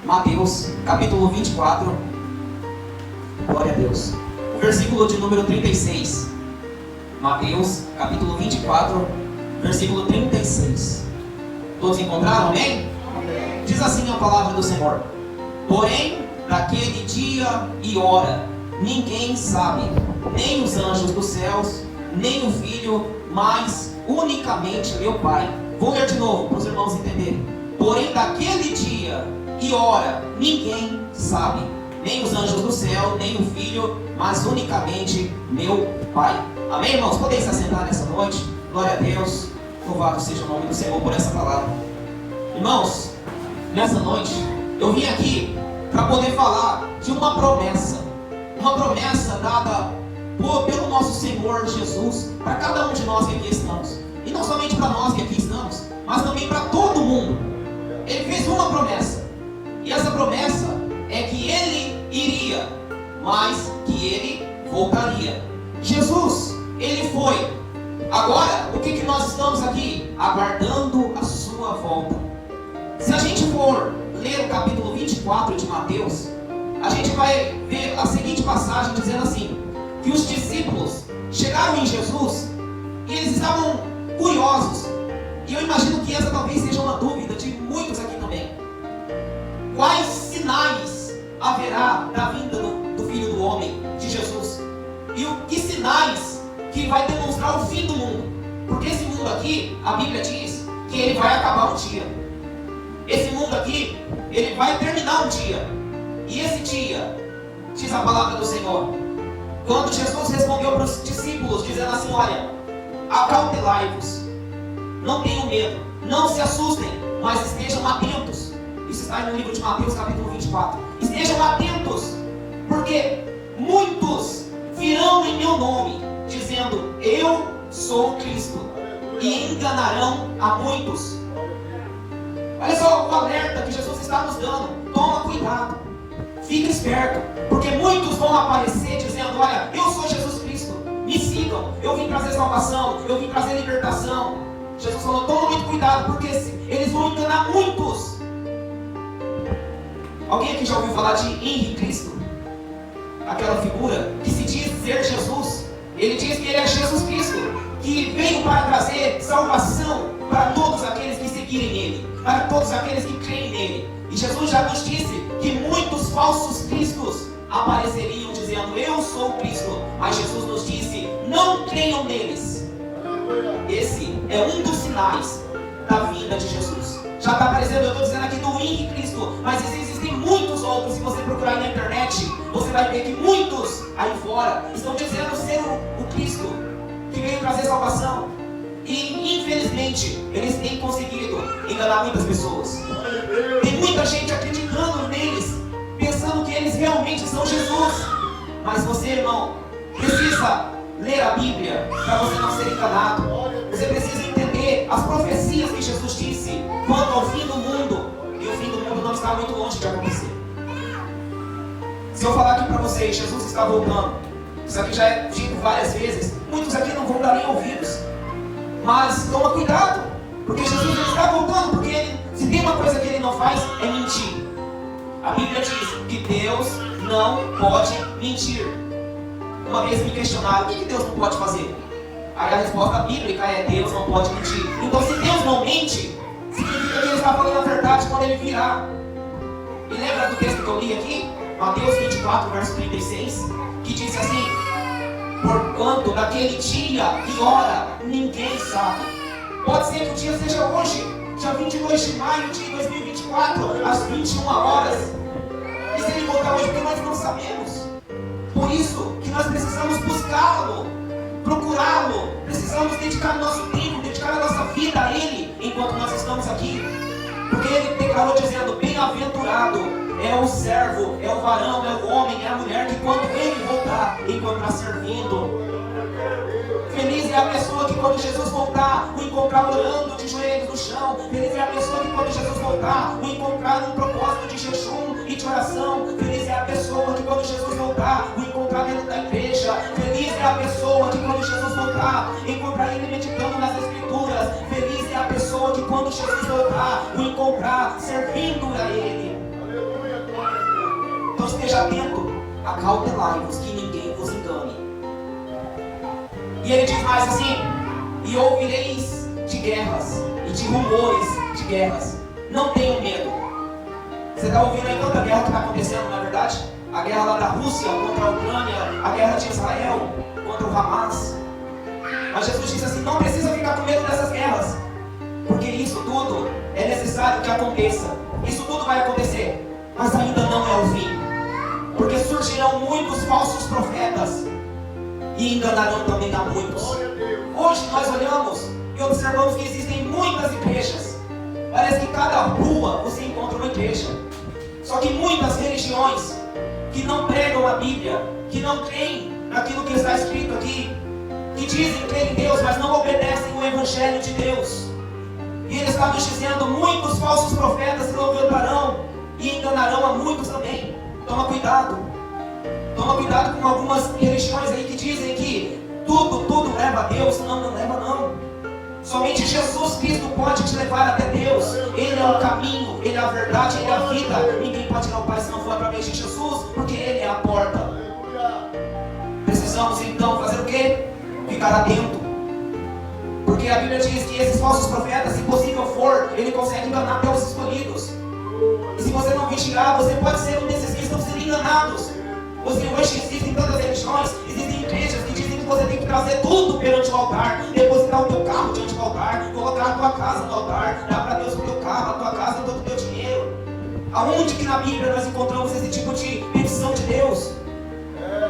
Mateus, capítulo 24. Glória a Deus. O versículo de número 36. Mateus, capítulo 24, versículo 36. Todos encontraram, amém? Amém. Diz assim a palavra do Senhor: porém, daquele dia e hora, ninguém sabe, nem os anjos dos céus, nem o Filho, mas unicamente meu Pai. Vou ler de novo para os irmãos entenderem. Porém, daquele dia e hora, ninguém sabe, nem os anjos do céu, nem o Filho, mas unicamente meu Pai. Amém, irmãos? Podem se assentar nessa noite. Glória a Deus. Louvado seja o nome do Senhor por essa palavra. Irmãos, nessa noite eu vim aqui para poder falar de uma promessa dada pelo nosso Senhor Jesus para cada um de nós que aqui estamos. E não somente para nós que aqui estamos, mas também para todo mundo. Ele fez uma promessa, e essa promessa é que Ele iria, mas que Ele voltaria. Jesus, Ele foi. Agora, o que nós estamos aqui? Aguardando a sua volta. Se a gente for ler o capítulo 24 de Mateus, a gente vai ver a seguinte passagem dizendo assim, que os discípulos chegaram em Jesus e eles estavam curiosos. E eu imagino que essa talvez seja uma dúvida de muitos aqui também. Quais sinais haverá da vinda do Filho do Homem, de Jesus? E que sinais que vai demonstrar o fim do mundo? Porque esse mundo aqui, a Bíblia diz que ele vai acabar um dia. Esse mundo aqui, ele vai terminar um dia. E esse dia, diz a palavra do Senhor, quando Jesus respondeu para os discípulos, dizendo assim: olha, acautelai-vos, não tenham medo, não se assustem, mas estejam atentos. Isso está no livro de Mateus, capítulo 24. Estejam atentos, porque muitos virão em meu nome, dizendo: eu sou Cristo, e enganarão a muitos. Olha só o alerta que Jesus está nos dando. Toma cuidado, fica esperto, porque muitos vão aparecer dizendo: olha, eu sou Jesus Cristo, me sigam, eu vim trazer salvação, eu vim trazer libertação. Jesus falou: toma muito cuidado, porque eles vão enganar muitos. Alguém aqui já ouviu falar de Henri Cristo? Aquela figura que se diz ser Jesus. Ele diz que ele é Jesus Cristo, que veio para trazer salvação para todos aqueles que seguirem nele, para todos aqueles que creem nele. E Jesus já nos disse que muitos falsos cristos apareceriam dizendo: eu sou Cristo. Mas Jesus nos disse: não creiam neles. Esse é um dos sinais da vinda de Jesus. Já está aparecendo, eu estou dizendo aqui do Henri Cristo, mas existem muitos outros. Se você procurar na internet, você vai ver que muitos aí fora estão dizendo ser o Cristo que veio trazer salvação. E infelizmente eles têm conseguido enganar muitas pessoas. Tem muita gente acreditando neles, pensando que eles realmente são Jesus. Mas você, irmão, precisa ler a Bíblia para você não ser enganado. Você precisa entender as profecias que Jesus disse quanto ao fim do mundo. E o fim do mundo não está muito longe de acontecer. Se eu falar aqui para vocês: Jesus está voltando, isso aqui já é dito várias vezes, muitos aqui não vão dar nem ouvidos. Mas toma cuidado, porque Jesus está voltando, porque se tem uma coisa que ele não faz, é mentir. A Bíblia diz que Deus não pode mentir. Uma vez me questionaram: o que Deus não pode fazer? Aí a resposta bíblica é: Deus não pode mentir. Então, se Deus não mente, significa que ele está falando a verdade quando ele virá. E lembra do texto que eu li aqui? Mateus 24, verso 36, que diz assim: porquanto daquele dia e hora ninguém sabe. Pode ser que o dia seja hoje, dia 22 de maio de 2024, às 21 horas. E se ele voltar hoje, porque nós não sabemos. Por isso que nós precisamos buscá-lo, procurá-lo. Precisamos dedicar o nosso tempo, dedicar a nossa vida a Ele enquanto nós estamos aqui. Porque Ele declarou dizendo: bem-aventurado é o servo, é o varão, é o homem, é a mulher que quando Ele voltar, encontrar servindo. Feliz é a pessoa que quando Jesus voltar, o encontrar orando de joelhos no chão. Feliz é a pessoa que quando Jesus voltar, o encontrar num propósito de jejum e de oração. Feliz é a pessoa que quando Jesus voltar, o encontrar dentro da igreja. Feliz é a pessoa que quando Jesus voltar, encontrar ele meditando nas Escrituras. Feliz é a pessoa que quando Jesus voltar, o encontrar servindo a ele. acautelai-vos que ninguém vos engane. E ele diz mais assim: e ouvireis de guerras e de rumores de guerras. Não tenham medo. Você está ouvindo aí tanta guerra que está acontecendo, não é verdade? A guerra lá da Rússia contra a Ucrânia, a guerra de Israel contra o Hamas. Mas Jesus disse assim: não precisa ficar com medo dessas guerras, porque isso tudo é necessário que aconteça. Isso tudo vai acontecer, mas ainda não é o fim, porque surgirão muitos falsos profetas e enganarão também a muitos. Hoje nós olhamos e observamos que existem muitas igrejas. Parece que cada rua você encontra uma igreja. Só que muitas religiões que não pregam a Bíblia, que não creem naquilo que está escrito aqui, que dizem crer em Deus, mas não obedecem o Evangelho de Deus. E Ele está nos dizendo: muitos falsos profetas se levantarão e enganarão a muitos também. Toma cuidado. Toma cuidado com algumas religiões aí que dizem que tudo leva a Deus. Não, não leva não. Somente Jesus Cristo pode te levar até Deus. Ele é o caminho, Ele é a verdade, Ele é a vida. Ninguém pode ir ao Pai se não for através de Jesus, porque Ele é a porta. Precisamos então fazer o quê? Ficar atento. Porque a Bíblia diz que esses falsos profetas, se possível for, ele consegue enganar até os escolhidos. E se você não vigiar, você pode ser um desses que estão sendo enganados. Hoje existem tantas religiões, existem igrejas que dizem que você tem que trazer tudo perante o altar, depositar o teu carro diante do altar, colocar a tua casa no altar, dar para Deus o teu carro, a tua casa, todo o teu dinheiro. Aonde que na Bíblia nós encontramos esse tipo de petição de Deus?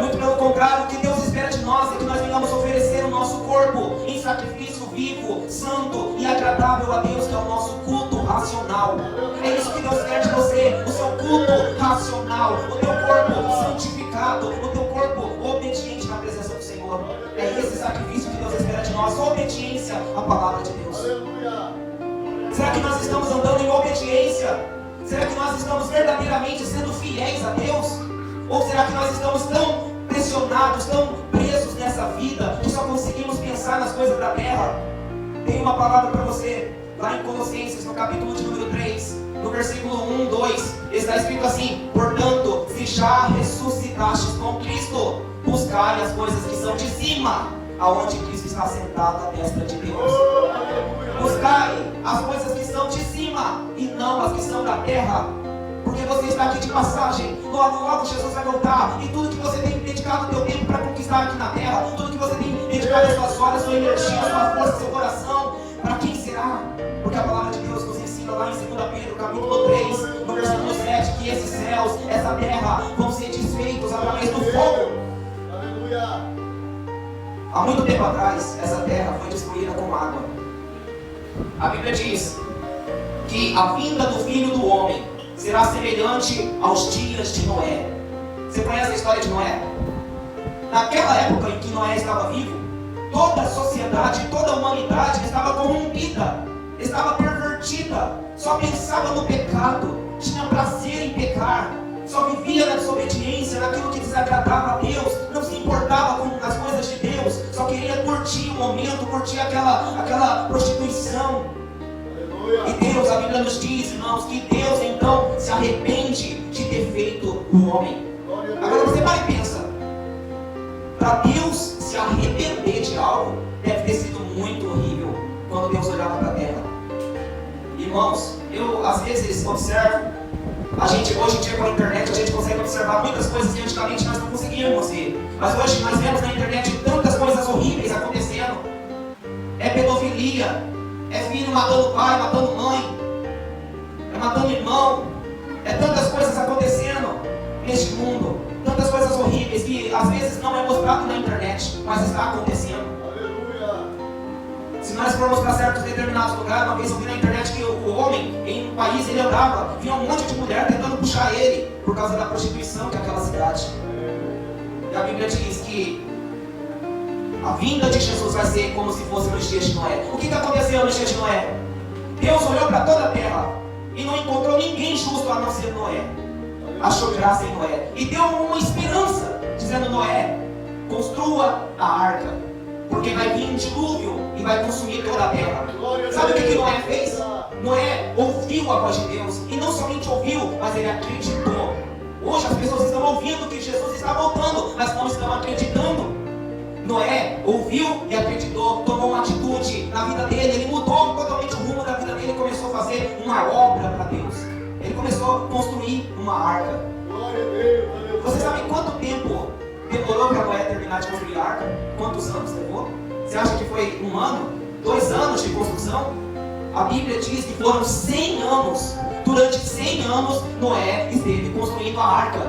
Muito pelo contrário, o que Deus espera de nós é que nós venhamos oferecer o nosso corpo em sacrifício vivo, santo e agradável a Deus, que é o nosso culto racional. É isso que Deus quer de você, o seu culto racional, o teu corpo santificado, o teu corpo obediente na presença do Senhor. É esse sacrifício que Deus espera de nós, obediência à palavra de Deus. Será que nós estamos andando em obediência? Será que nós estamos verdadeiramente sendo fiéis a Deus? Ou será que nós estamos tão pressionados, tão presos nessa vida, que só conseguimos pensar nas coisas da terra? Tem uma palavra para você, lá em Colossenses, no capítulo de número 3, no versículo 1, 2, está escrito assim: portanto, se já ressuscitastes com Cristo, buscai as coisas que são de cima, aonde Cristo está sentado à destra de Deus. Buscai as coisas que são de cima, e não as que são da terra. Porque você está aqui de passagem, logo Jesus vai voltar, e tudo que você tem dedicado o teu tempo para conquistar aqui na terra, tudo que você tem dedicado as suas horas, sua energia, sua força, seu coração, para quem será? Porque a palavra de Deus nos ensina lá em 2 Pedro, capítulo 3, no versículo 7, que esses céus, essa terra, vão ser desfeitos através do fogo. Aleluia! Há muito tempo atrás, essa terra foi destruída com água. A Bíblia diz que a vinda do Filho do Homem será semelhante aos dias de Noé. Você conhece a história de Noé? Naquela época em que Noé estava vivo, toda a sociedade, toda a humanidade estava corrompida, estava pervertida, só pensava no pecado, tinha prazer em pecar, só vivia na desobediência, naquilo que desagradava a Deus, não se importava com as coisas de Deus, só queria curtir o momento, curtir aquela prostituição. E Deus, a Bíblia nos diz, irmãos, que Deus então se arrepende de ter feito o homem. Agora você vai e pensa, para Deus se arrepender de algo, deve ter sido muito horrível quando Deus olhava para a terra. Irmãos, eu às vezes observo, a gente hoje em dia com a internet, a gente consegue observar muitas coisas que antigamente nós não conseguíamos ver. Mas hoje nós vemos na internet tantas coisas horríveis acontecendo. É pedofilia, é filho matando pai, matando mãe, é matando irmão, é tantas coisas acontecendo neste mundo, tantas coisas horríveis que às vezes não é mostrado na internet, mas está acontecendo. Aleluia. Se nós formos para certos determinados lugares, uma vez eu vi na internet que o homem em um país, ele andava, vinha um monte de mulher tentando puxar ele por causa da prostituição que é aquela cidade. E a Bíblia diz que a vinda de Jesus vai ser como se fosse nos dias de Noé. O que aconteceu nos dias de Noé? Deus olhou para toda a terra e não encontrou ninguém justo a não ser Noé. Achou graça em Noé e deu uma esperança, dizendo: Noé, construa a arca, porque vai vir um dilúvio e vai consumir toda a terra. Sabe o que Noé fez? Noé ouviu a voz de Deus, e não somente ouviu, mas ele acreditou. Hoje as pessoas estão ouvindo que Jesus está voltando, mas não estão acreditando. Noé ouviu e acreditou, tomou uma atitude na vida dele, ele mudou totalmente o rumo da vida dele e começou a fazer uma obra para Deus. Ele começou a construir uma arca. Você sabe quanto tempo demorou para Noé terminar de construir a arca? Quantos anos levou? Você acha que foi 1 ano? 2 anos de construção? A Bíblia diz que foram 100 anos. Durante 100 anos Noé esteve construindo a arca.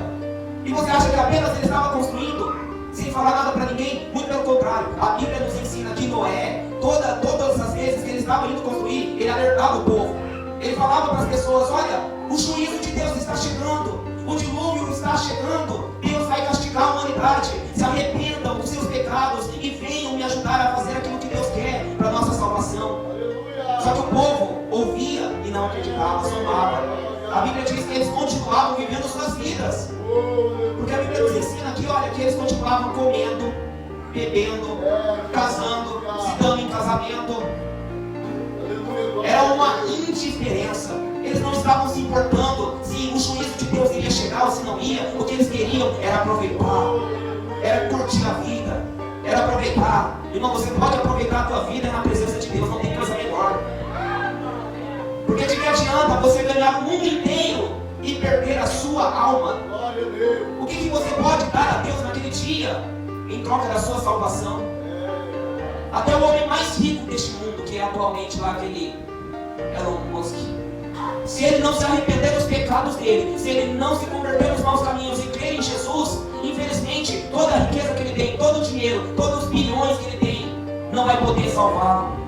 E você acha que apenas ele estava construindo sem falar nada para ninguém? Muito pelo contrário, a Bíblia nos ensina que Noé, todas as vezes que ele estava indo construir, ele alertava o povo. Ele falava para as pessoas: olha, o juízo de Deus está chegando, o dilúvio está chegando, Deus vai castigar a humanidade. Se arrependam dos seus pecados e venham me ajudar a fazer aquilo que Deus quer para a nossa salvação. Só que o povo ouvia e não acreditava, zombava. A Bíblia diz que eles continuavam vivendo suas vidas. Porque a Bíblia nos ensina que, olha, que eles continuavam comendo, bebendo, casando, se dando em casamento. Era uma indiferença. Eles não estavam se importando se o juízo de Deus iria chegar ou se não ia. O que eles queriam era aproveitar, era curtir a vida, era aproveitar. Irmão, você pode aproveitar a tua vida na presença de Deus, não tem coisa melhor. Porque de que adianta você ganhar o mundo inteiro e perder a sua alma? O que você pode dar a Deus naquele dia em troca da sua salvação? Até o homem mais rico deste mundo, que é atualmente lá aquele Elon Musk, se ele não se arrepender dos pecados dele, se ele não se converter nos maus caminhos e crer em Jesus, infelizmente toda a riqueza que ele tem, todo o dinheiro, todos os bilhões que ele tem, não vai poder salvá-lo.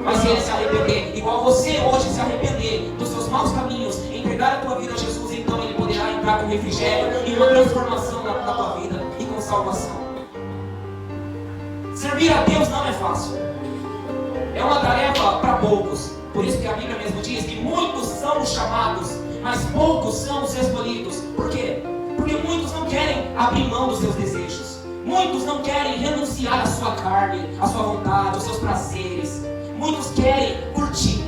Mas se ele se arrepender, igual você hoje se arrepender dos seus maus caminhos, entregar a tua vida a Jesus, então ele poderá entrar com refrigério e uma transformação na tua vida e com salvação. Servir a Deus não é fácil. É uma tarefa para poucos. Por isso que a Bíblia mesmo diz que muitos são os chamados, mas poucos são os escolhidos. Por quê? Porque muitos não querem abrir mão dos seus desejos. Muitos não querem renunciar à sua carne, à sua vontade, aos seus prazeres. Muitos querem curtir.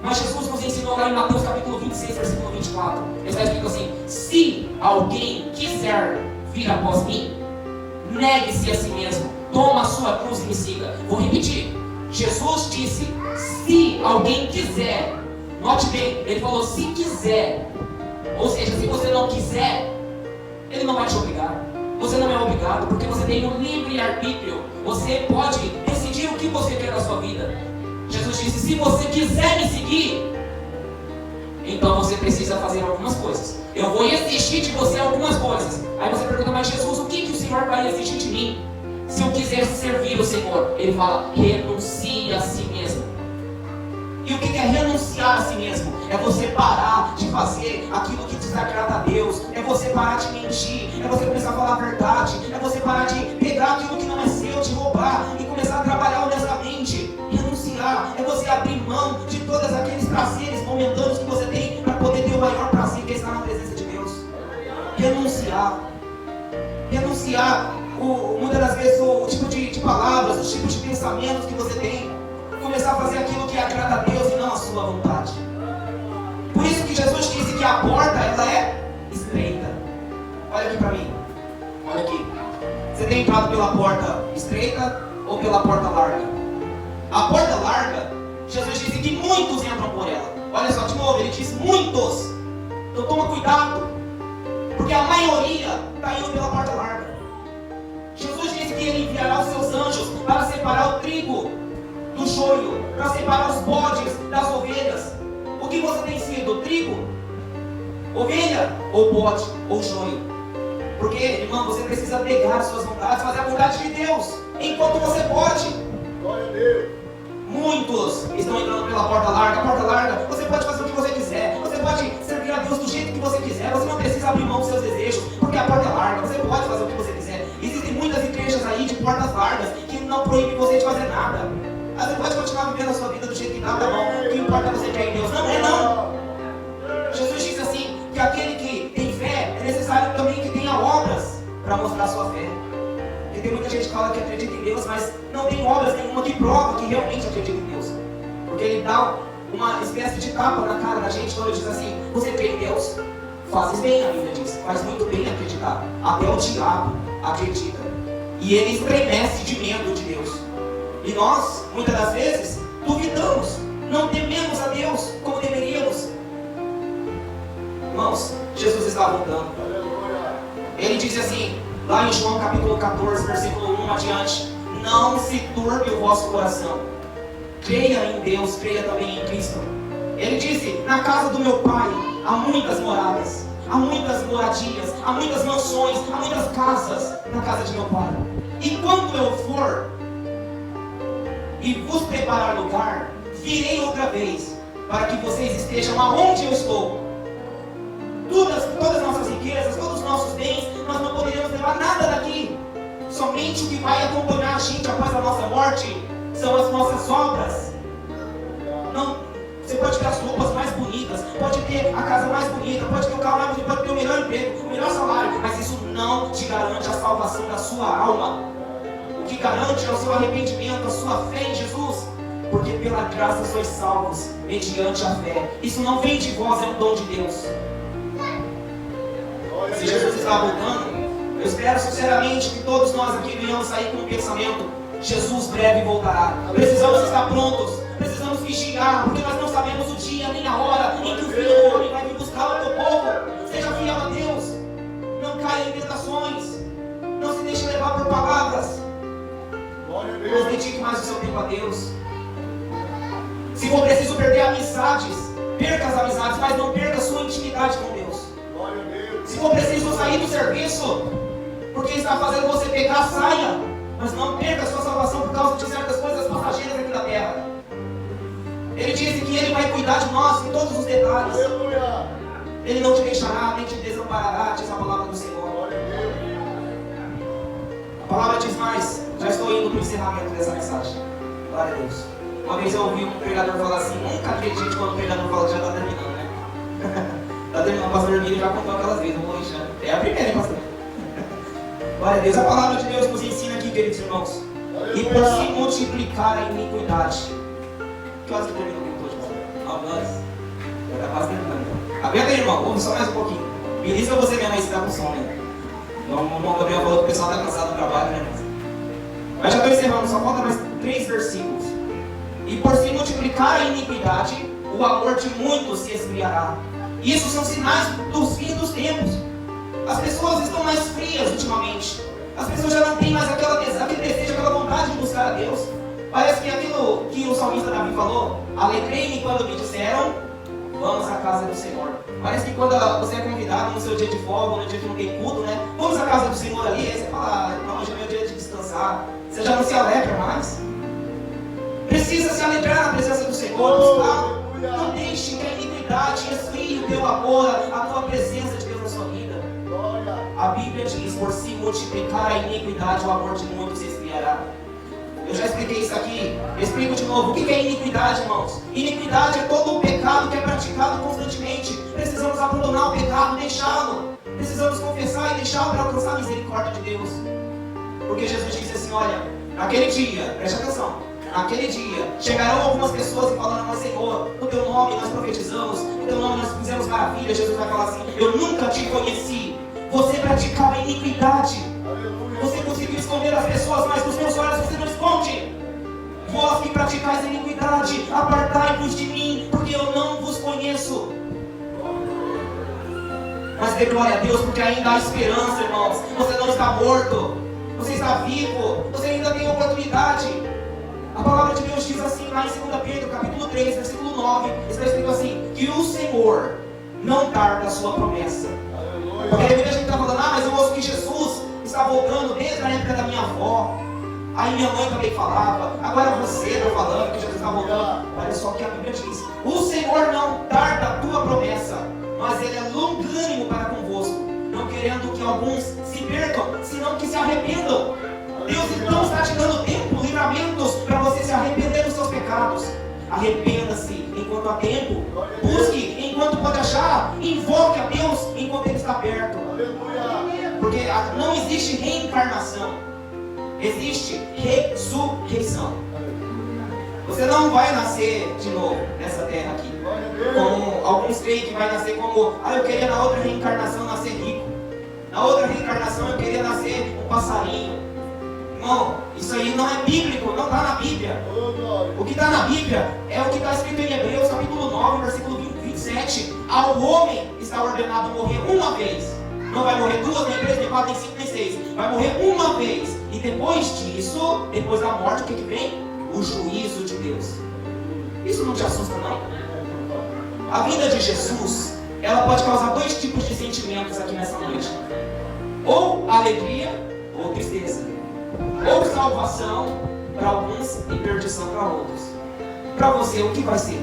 Mas Jesus nos ensinou lá em Mateus capítulo 26, versículo 24. Ele está escrito assim: se alguém quiser vir após mim, negue-se a si mesmo, toma a sua cruz e me siga. Vou repetir. Jesus disse: se alguém quiser. Note bem, ele falou se quiser. Ou seja, se você não quiser, ele não vai te obrigar. Você não é obrigado, porque você tem um livre-arbítrio. Você pode decidir o que você quer da sua vida. Jesus disse: se você quiser me seguir, então você precisa fazer algumas coisas. Eu vou exigir de você algumas coisas. Aí você pergunta: mas Jesus, o que o Senhor vai exigir de mim? Se eu quiser servir o Senhor, ele fala: renuncie a si mesmo. E o que é renunciar a si mesmo? É você parar de fazer aquilo que desagrada a Deus. É você parar de mentir. É você começar a falar a verdade. É você parar de pegar aquilo que não é seu, de roubar e começar a trabalhar honestamente. Renunciar é você abrir mão de todos aqueles prazeres momentâneos que você tem para poder ter o maior prazer, que é estar na presença de Deus. Renunciar. Renunciar muitas das vezes o tipo de palavras, os tipos de pensamentos que você tem. Começar a fazer aquilo que agrada a Deus e não a sua vontade. Por isso que Jesus disse que a porta, ela é estreita. Olha aqui para mim. Olha aqui. Você tem entrado pela porta estreita ou pela porta larga? A porta larga, Jesus disse que muitos entram por ela. Olha só, de novo, ele diz muitos. Então toma cuidado, porque a maioria está indo pela porta larga. Jesus disse que ele enviará os seus anjos para separar o trigo do joio, para separar os bodes das ovelhas. O que você tem sido? Trigo? Ovelha? Ou bode? Ou joio? Porque, irmão, você precisa pegar as suas vontades, fazer a vontade de Deus, enquanto você pode. Glória a Deus. Muitos estão entrando pela porta larga. A porta larga, você pode fazer o que você quiser. Você pode servir a Deus do jeito que você quiser. Você não precisa abrir mão dos seus desejos, porque a porta é larga. Você pode fazer o que você quiser. Existem muitas igrejas aí de portas largas que não proíbem você de fazer nada. Você pode continuar vivendo a sua vida do jeito que está, tá bom? O que importa é você crer em Deus. Não é não. Jesus diz assim, que aquele que tem fé, é necessário também que tenha obras para mostrar a sua fé. Porque tem muita gente que fala que acredita em Deus, mas não tem obras nenhuma que prova que realmente acredita em Deus. Porque ele dá uma espécie de tapa na cara da gente quando ele diz assim: você crê em Deus? Fazes bem, a Bíblia diz. Faz muito bem acreditar. Até o diabo acredita. E ele estremece de medo de Deus. E nós, muitas das vezes, duvidamos. Não tememos a Deus como deveríamos. Irmãos, Jesus está voltando. Ele diz assim, lá em João capítulo 14, versículo 1 adiante: não se turbe o vosso coração. Creia em Deus, creia também em Cristo. Ele disse, na casa do meu Pai há muitas moradas, há muitas moradias, há muitas mansões, há muitas casas na casa de meu Pai. E quando eu for e vos preparar lugar, virei outra vez, para que vocês estejam aonde eu estou. Todas as nossas riquezas, todos os nossos bens, nós não poderíamos levar nada daqui. Somente o que vai acompanhar a gente após a nossa morte são as nossas obras. Não, você pode ter as roupas mais bonitas, pode ter a casa mais bonita, pode ter o carro mais bonito, pode ter o melhor emprego, o melhor salário, mas isso não te garante a salvação da sua alma. O que garante é o seu arrependimento, a sua fé em Jesus. Porque pela graça sois salvos, mediante a fé. Isso não vem de vós, é um dom de Deus. Se Jesus está voltando, eu espero sinceramente que todos nós aqui venhamos sair com o pensamento: Jesus breve voltará. Precisamos estar prontos, precisamos vigiar, porque nós não sabemos o dia nem a hora em que o Filho do Homem vai vir buscar o teu povo. Seja fiel a Deus, não caia em tentações, não se deixe levar por palavras. Não dedique mais o seu tempo a Deus. Se for preciso perder amizades, perca as amizades, mas não perca a sua intimidade com Deus. Se for preciso sair do serviço, porque está fazendo você pecar, saia, mas não perca a sua salvação por causa de certas coisas passageiras aqui da terra. Ele disse que Ele vai cuidar de nós em todos os detalhes. Ele não te deixará, nem te desamparará, diz a palavra do Senhor. A palavra diz mais. Já estou indo para o encerramento dessa mensagem. Glória a Deus. Uma vez eu ouvi um pregador falar assim: nunca acredite quando o pregador fala que já está terminando, né? Está terminando, o pastor Emílio já contou aquelas vezes, não vou deixar. É a primeira, hein, pastor? Glória a Deus. A palavra de Deus nos ensina aqui, queridos irmãos. E por se multiplicar a iniquidade. Que horas que termina o culto hoje, pastor? 9 horas? Já está quase terminando. Aguenta aí, irmão, ouve só mais um pouquinho. Belisca você mesmo aí se está com sono aí. O irmão Gabriel falou que o pessoal está cansado do trabalho, né? Mas já estou encerrando, só falta mais 3 versículos. E por se multiplicar a iniquidade, o amor de muitos se esfriará. Isso são sinais dos fins dos tempos. As pessoas estão mais frias ultimamente. As pessoas já não têm mais aquele desejo, aquela vontade de buscar a Deus. Parece que aquilo que o salmista Davi falou: alegrei-me quando me disseram, vamos à casa do Senhor. Parece que quando você é convidado no seu dia de folga, no dia que não tem culto, né? Vamos à casa do Senhor ali, aí você fala: não, hoje é meu dia de descansar. Você já não se alegra mais. Precisa se alegrar na presença do Senhor, buscar. Não deixe que a iniquidade esfrie o teu amor, a tua presença de Deus na sua vida. A Bíblia diz: por se multiplicar a iniquidade, o amor de muitos se esfriará. Eu já expliquei isso aqui, explico de novo. O que é iniquidade, irmãos? Iniquidade é todo o pecado que é praticado constantemente. Precisamos abandonar o pecado, deixá-lo. Precisamos confessar e deixá-lo para alcançar a misericórdia de Deus. Porque Jesus disse assim: olha, naquele dia, preste atenção, naquele dia chegarão algumas pessoas e falarão: mas Senhor, no teu nome nós profetizamos, no teu nome nós fizemos maravilhas. Jesus vai falar assim: eu nunca te conheci. Você praticava iniquidade. Você conseguiu esconder as pessoas, mas dos meus olhos você não esconde. Vós que praticais iniquidade, apartai-vos de mim, porque eu não vos conheço. Mas dê glória a Deus, porque ainda há esperança, irmãos. Você não está morto, você está vivo, você ainda tem oportunidade. A palavra de Deus diz assim, lá em 2 Pedro, capítulo 3, versículo 9, está escrito assim: que o Senhor não tarda a sua promessa. Porque tem muita gente que está falando: ah, mas eu ouço que Jesus está voltando desde a época da minha avó. Aí minha mãe também falava, agora você está falando que Jesus está voltando. Olha só o que a Bíblia diz: o Senhor não tarda a tua promessa, mas Ele é longânimo para convosco, não querendo que alguns se percam, senão que se arrependam. Deus então está te dando tempo, livramentos, para você se arrepender dos seus pecados. Arrependa-se enquanto há tempo. Busque enquanto pode achar. Invoque a Deus enquanto Ele está perto. Porque não existe reencarnação, existe ressurreição. Você não vai nascer de novo nessa terra aqui. Como alguns creem que vai nascer como, eu queria na outra reencarnação nascer rico. Na outra reencarnação eu queria nascer um passarinho. Irmão, isso aí não é bíblico, não está na Bíblia. O que está na Bíblia é o que está escrito em Hebreus capítulo 9, versículo 27. Ao homem está ordenado morrer uma vez. Não vai morrer duas, nem três, nem quatro, nem cinco, nem seis. Vai morrer uma vez. E depois disso, depois da morte, o que vem? O juízo de Deus. Isso não te assusta, não? A vinda de Jesus, ela pode causar dois tipos de sentimentos aqui nessa noite. Ou alegria, ou tristeza. Ou salvação para alguns e perdição para outros. Para você, o que vai ser?